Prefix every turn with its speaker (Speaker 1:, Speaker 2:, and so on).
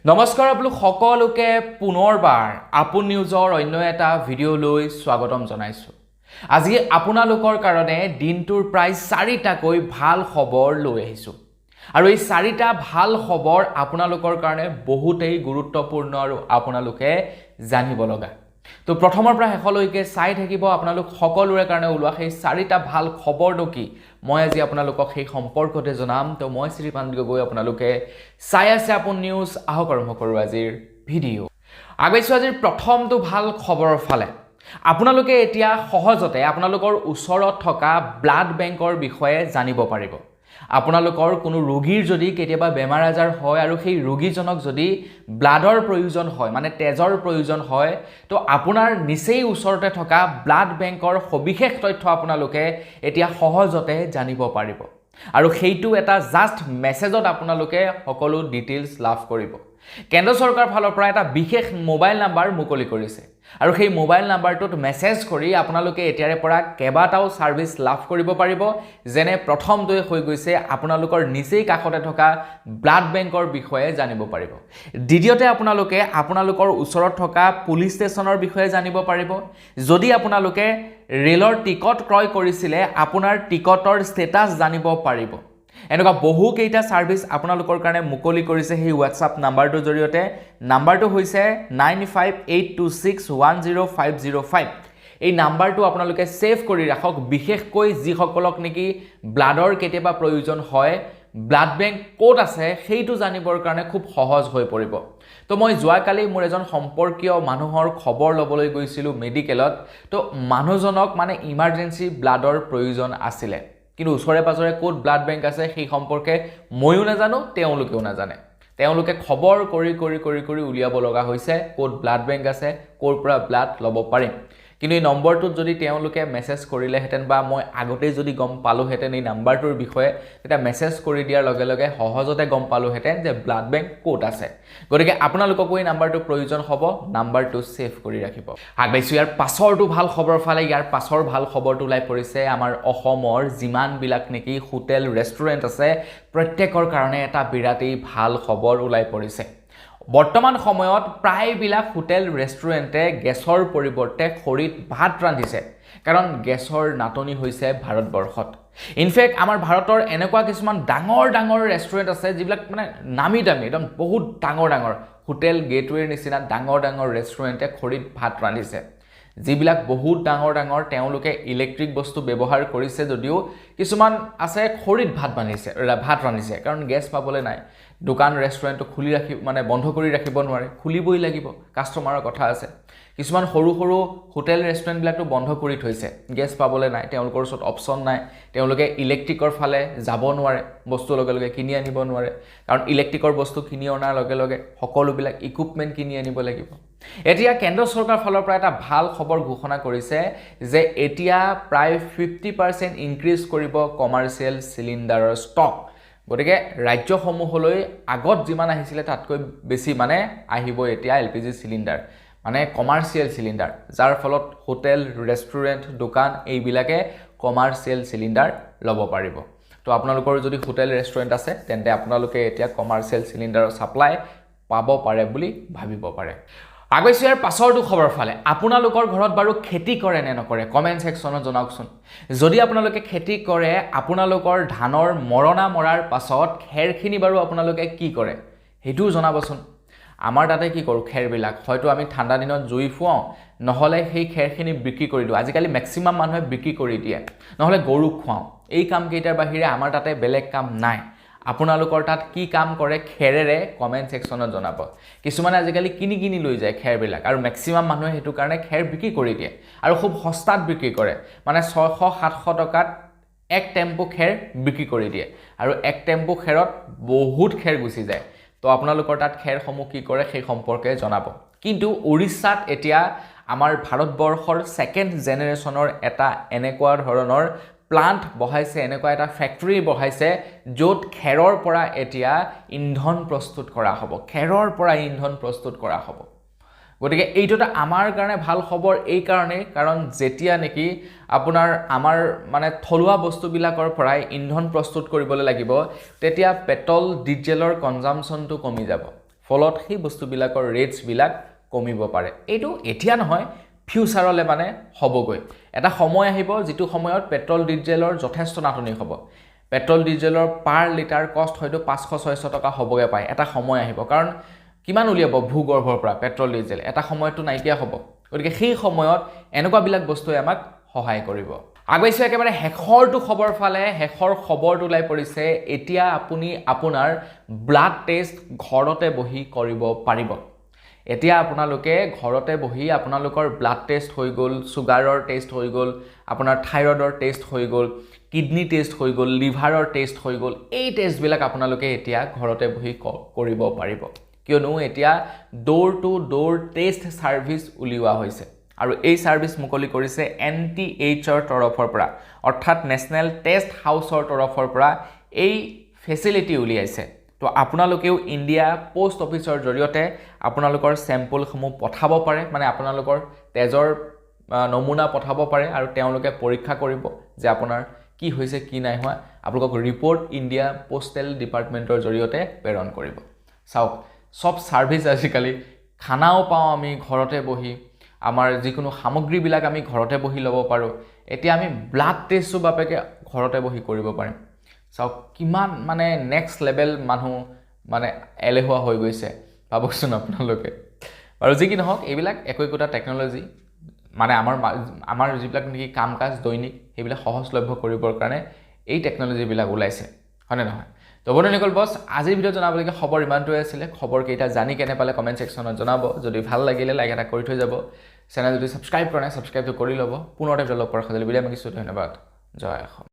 Speaker 1: নমস্কাৰ আপোনালোক সকলোকে পুনৰবাৰ আপোন নিউজৰ অন্য এটা ভিডিঅ' লৈ স্বাগতম জনাইছো। আজি আপোনালোকৰ কাৰণে দিনটোৰ প্ৰায় 4টাকৈ ভাল খবৰ লৈ আহিছো। আৰু এই 4টা ভাল খবৰ আপোনালোকৰ কাৰণে বহুতেই গুৰুত্বপূৰ্ণ আৰু আপোনালোকে জানিব লগা। তো প্ৰথমৰ পৰা শেষলৈকে চাই থাকিব আপোনালোক সকলোৰে কাৰণে ওলোৱা সেই 4টা ভাল খবৰটো কি মই আজি আপোনালোকক সেই সম্পৰ্কতে জনাম। তো মই শ্ৰীপান্ত গগৈ, আপোনালোকে চাই আছে আপোন নিউজ। আহক আৰম্ভ কৰোঁ আজিৰ ভিডিঅ'। আগবাইছোঁ আজিৰ প্ৰথমটো ভাল খবৰৰ ফালে। আপোনালোকে এতিয়া সহজতে আপোনালোকৰ ওচৰত থকা ব্লাড বেংকৰ বিষয়ে জানিব পাৰিব। আপোনালোকৰ কোনো ৰোগীৰ যদি কেতিয়াবা বেমাৰ আজাৰ হয় আৰু সেই ৰোগীজনক যদি ব্লাডৰ প্ৰয়োজন হয়, মানে তেজৰ প্ৰয়োজন হয়, তো আপোনাৰ নিচেই ওচৰতে থকা ব্লাড বেংকৰ সবিশেষ তথ্য আপোনালোকে এতিয়া সহজতে জানিব পাৰিব। আৰু সেইটো এটা জাষ্ট মেছেজত আপোনালোকে সকলো ডিটেইলছ লাভ কৰিব। কেন্দ্ৰ চৰকাৰ ফালৰ পৰা এটা বিশেষ মোবাইল নাম্বাৰ মুকলি কৰিছে আৰু সেই মোবাইল নাম্বাৰটোত মেছেজ কৰি আপোনালোকে এতিয়াৰে পৰা কেইবাটাও সাৰ্ভিস লাভ কৰিব পাৰিব। যেনে প্ৰথমটোৱে হৈ গৈছে আপোনালোকৰ নিচেই কাষতে থকা ব্লাড বেংকৰ বিষয়ে জানিব পাৰিব। দ্বিতীয়তে আপোনালোকে আপোনালোকৰ ওচৰত থকা পুলিচ ষ্টেচনৰ বিষয়ে জানিব পাৰিব। যদি আপোনালোকে ৰেলৰ টিকট ক্ৰয় কৰিছিলে আপোনাৰ টিকটৰ ষ্টেটাছ জানিব পাৰিব। এনেকুৱা বহু কেইটা সাৰ্ভিস আপোনালোকৰ কাৰণে মুকলি কৰিছে সেই হোৱাটছআপ নাম্বাৰটোৰ জৰিয়তে। নাম্বাৰটো হৈছে 9582610505। এই নাম্বাৰটো আপোনালোকে সেভ কৰি ৰাখক, বিশেষকৈ যিসকলক নেকি ব্লাডৰ কেতিয়াবা প্ৰয়োজন হয়, ব্লাড বেংক ক'ত আছে সেইটো জানিবৰ কাৰণে খুব সহজ হৈ পৰিব। তো মই যোৱাকালি মোৰ এজন সম্পৰ্কীয় মানুহৰ খবৰ ল'বলৈ গৈছিলোঁ মেডিকেলত। তো মানুহজনক মানে ইমাৰ্জেঞ্চি ব্লাডৰ প্ৰয়োজন আছিলে, কিন্তু ওচৰে পাজৰে ক'ত ব্লাড বেংক আছে সেই সম্পৰ্কে ময়ো নাজানো, তেওঁলোকেও নাজানে। তেওঁলোকে খবৰ কৰি কৰি কৰি কৰি উলিয়াব লগা হৈছে ক'ত ব্লাড বেংক আছে, ক'ৰ পৰা ব্লাড ল'ব পাৰিম। কিন্তু এই নম্বৰটোত যদি তেওঁলোকে মেছেজ কৰিলেহেঁতেন বা মই আগতেই যদি গম পালোহেঁতেন এই নাম্বাৰটোৰ বিষয়ে, তেতিয়া মেছেজ কৰি দিয়াৰ লগে লগে সহজতে গম পালোহেঁতেন যে ব্লাড বেংক ক'ত আছে। গতিকে আপোনালোককো এই নাম্বাৰটোৰ প্ৰয়োজন হ'ব, নাম্বাৰটো সেভ কৰি ৰাখিব। আগবাইছোঁ ইয়াৰ পাছৰটো ভাল খবৰৰ ফালে। ইয়াৰ পাছৰ ভাল খবৰটো ওলাই পৰিছে আমাৰ অসমৰ যিমানবিলাক নেকি হোটেল ৰেষ্টুৰেণ্ট আছে প্ৰত্যেকৰ কাৰণে এটা বিৰাটেই ভাল খবৰ ওলাই পৰিছে। বৰ্তমান সময়ত প্ৰায়বিলাক হোটেল ৰেষ্টুৰেণ্টে গেছৰ পৰিৱৰ্তে খৰিত ভাত ৰান্ধিছে, কাৰণ গেছৰ নাটনি হৈছে ভাৰতবৰ্ষত। ইনফেক্ট আমাৰ ভাৰতৰ এনেকুৱা কিছুমান ডাঙৰ ডাঙৰ ৰেষ্টুৰেণ্ট আছে যিবিলাক মানে নামি দামী, একদম বহুত ডাঙৰ ডাঙৰ হোটেল গেটৱেৰ নিচিনা ডাঙৰ ডাঙৰ ৰেষ্টুৰেণ্টে খৰিত ভাত ৰান্ধিছে। যিবিলাক বহুত ডাঙৰ ডাঙৰ তেওঁলোকে ইলেক্ট্ৰিক বস্তু ব্যৱহাৰ কৰিছে যদিও কিছুমান আছে খৰিত ভাত ৰান্ধিছে, কাৰণ গেছ পাবলৈ নাই। দোকান ৰেষ্টুৰেণ্টটো খুলি ৰাখি মানে বন্ধ কৰি ৰাখিব নোৱাৰে, খুলিবই লাগিব, কাষ্টমাৰৰ কথা আছে। কিছুমান সৰু সৰু হোটেল ৰেষ্টুৰেণ্টবিলাকটো বন্ধ কৰি থৈছে, গেছ পাবলৈ নাই, তেওঁলোকৰ ওচৰত অপশ্যন নাই। তেওঁলোকে ইলেক্ট্ৰিকৰ ফালে যাব নোৱাৰে, বস্তু লগে লগে কিনি আনিব নোৱাৰে, কাৰণ ইলেক্ট্ৰিকৰ বস্তু কিনি অনাৰ লগে লগে সকলোবিলাক ইকুইপমেণ্ট কিনি আনিব লাগিব। এতিয়া কেন্দ্ৰ চৰকাৰ ফালৰ পৰা এটা ভাল খবৰ ঘোষণা কৰিছে যে এতিয়া প্ৰায় 50% ইনক্ৰিজ কৰিব কমাৰ্চিয়েল চিলিণ্ডাৰৰ ষ্টক। গতিকে ৰাজ্যসমূহলৈ আগত যিমান আহিছিলে তাতকৈ বেছি মানে আহিব এতিয়া LPG চিলিণ্ডাৰ, মানে কমাৰ্চিয়েল চিলিণ্ডাৰ, যাৰ ফলত হোটেল ৰেষ্টুৰেণ্ট দোকান এইবিলাকে কমাৰ্চিয়েল চিলিণ্ডাৰ ল'ব পাৰিব। তো আপোনালোকৰ যদি হোটেল ৰেষ্টুৰেণ্ট আছে তেন্তে আপোনালোকে এতিয়া কমাৰ্চিয়েল চিলিণ্ডাৰৰ ছাপ্লাই পাব পাৰে বুলি ভাবিব পাৰে। আগবাইছোঁ ইয়াৰ পাছৰটো খবৰ ফালে। আপোনালোকৰ ঘৰত বাৰু খেতি কৰে নে নকৰে কমেণ্ট ছেকশ্যনত জনাওকচোন। যদি আপোনালোকে খেতি কৰে, আপোনালোকৰ ধানৰ মৰণা মৰাৰ পাছত খেৰখিনি বাৰু আপোনালোকে কি কৰে সেইটোও জনাবচোন। আমাৰ তাতে কি কৰোঁ, খেৰবিলাক হয়তো আমি ঠাণ্ডা দিনত জুই ফুৱাওঁ, নহ'লে সেই খেৰখিনি বিক্ৰী কৰি দিওঁ। আজিকালি মেক্সিমাম মানুহে বিক্ৰী কৰি দিয়ে, নহ'লে গৰুক খুৱাওঁ। এই কামকেইটাৰ বাহিৰে আমাৰ তাতে বেলেগ কাম নাই। আপোনালোকৰ তাত কি কাম কৰে খেৰেৰে কমেণ্ট ছেকশ্যনত জনাব। কিছুমানে আজিকালি কিনি কিনি লৈ যায় খেৰবিলাক, আৰু মেক্সিমাম মানুহে সেইটো কাৰণে খেৰ বিক্ৰী কৰি দিয়ে আৰু খুব সস্তাত বিক্ৰী কৰে, মানে 600-700 টকাত এক টেম্পো খেৰ বিক্ৰী কৰি দিয়ে, আৰু এক টেম্পো খেৰত বহুত খেৰ গুচি যায়। তো আপোনালোকৰ তাত খেৰসমূহ কি কৰে সেই সম্পৰ্কে জনাব। কিন্তু উৰিষ্যাত এতিয়া আমাৰ ভাৰতবৰ্ষৰ ছেকেণ্ড জেনেৰেশ্যনৰ এটা এনেকুৱা ধৰণৰ প্লান্ট বহাইছে, এনেকুৱা এটা ফেক্টৰী বহাইছে য'ত খেৰৰ পৰা এতিয়া ইন্ধন প্ৰস্তুত কৰা হ'ব, খেৰৰ পৰা ইন্ধন প্ৰস্তুত কৰা হ'ব। গতিকে এইটো এটা আমাৰ কাৰণে ভাল খবৰ এই কাৰণে, কাৰণ যেতিয়া নেকি আপোনাৰ আমাৰ মানে থলুৱা বস্তুবিলাকৰ পৰাই ইন্ধন প্ৰস্তুত কৰিবলৈ লাগিব, তেতিয়া পেট্ৰল ডিজেলৰ কনজাম্পশনটো কমি যাব। ফলত সেই বস্তুবিলাকৰ ৰেটছবিলাক কমিব পাৰে এইটো এতিয়া নহয় ফিউচাৰলৈ মানে হ'বগৈ এটা সময় আহিব যিটো সময়ত পেট্ৰল ডিজেলৰ যথেষ্ট নাটনি হ'ব পেট্ৰল ডিজেলৰ পাৰ লিটাৰ কষ্ট হয়তো 500-600 টকা হ'বগে পায় এটা সময় আহিব কাৰণ কিমান উলিয়াব ভূগৰ্ভৰ পৰা পেট্ৰল ডিজেল এটা সময়তো নাইকিয়া হ'ব গতিকে সেই সময়ত এনেকুৱাবিলাক বস্তুৱে আমাক সহায় কৰিব আগৈছে একেবাৰে হেখৰটো খবৰ ফালে হেখৰ খবৰটো লাই পৰিছে এতিয়া আপুনি আপোনাৰ ব্লাড টেষ্ট ঘৰতে বহি কৰিব পাৰিব এতিয়া আপোনালোকে ঘৰতে বহি আপোনালোকৰ ব্লাড টেষ্ট হৈ গ'ল সুগাৰৰ টেষ্ট হৈ গ'ল আপোনাৰ থাইৰয়ডৰ টেষ্ট হৈ গ'ল কিডনি টেষ্ট হৈ গ'ল লিভাৰৰ টেষ্ট হৈ গ'ল এই টেষ্টবিলাক আপোনালোকে এতিয়া ঘৰতে বহি কৰিব পাৰিব কিয়নো এতিয়া door to door test service উলিওৱা হৈছে আৰু এই সাৰ্ভিস মুকলি কৰিছে NTHৰ তৰফৰ পৰা অৰ্থাৎ নেশনেল টেষ্ট হাউসৰ তৰফৰ পৰা এই ফেসিলিটি উলিয়াইছে তো আপোনালোকেও ইণ্ডিয়া পোষ্ট অফিচৰ জৰিয়তে আপোনালোকৰ স্যাম্পলসমূহ পঠাব পাৰে মানে আপোনালোকৰ তেজৰ নমুনা পঠাব পাৰে আৰু তেওঁলোকে পৰীক্ষা কৰিব যে আপোনাৰ কি হৈছে কি নাই হোৱা আপোনালোকক ৰিপৰ্ট ইণ্ডিয়া পোষ্টেল ডিপাৰ্টমেণ্টৰ জৰিয়তে প্ৰেৰণ কৰিব চাওক সব সাৰ্ভিস আজিকালি খানাও পাওঁ আমি ঘৰতে বহি আমাৰ যিকোনো সামগ্ৰীবিলাক আমি ঘৰতে বহি ল'ব পাৰোঁ এতিয়া আমি ব্লাড টেষ্টৰ বাবেকে ঘৰতে বহি কৰিব পাৰিম চাওক কিমান মানে নেক্সট লেভেল মানুহ মানে এলেহুৱা হৈ গৈছে ভাবকচোন আপোনালোকে আৰু যি কি নহওক এইবিলাক একোটা টেকনলজি মানে আমাৰ যিবিলাক নেকি কাম কাজ দৈনিক সেইবিলাক সহজলভ্য কৰিবৰ কাৰণে এই টেকনলজিবিলাক ওলাইছে হয়নে নহয় তো বন্ধুসকল বস আজিৰ ভিডিঅ জনাবলগীয়া খবৰ ইমানটোৱে আছিল খবৰ কেইটা জানি কেনে পালে কমেন্ট সেকশনত জনাব যদি ভাল লাগিলে লাইক এটা কৰি থৈ যাব চেনেল যদি সাবস্ক্ৰাইব কৰা নাই সাবস্ক্ৰাইবটো কৰি ল'ব পুনৰ এটা লগ পোৱাৰ খালি বিদায় মাগিছো ধন্যবাদ জয় অসম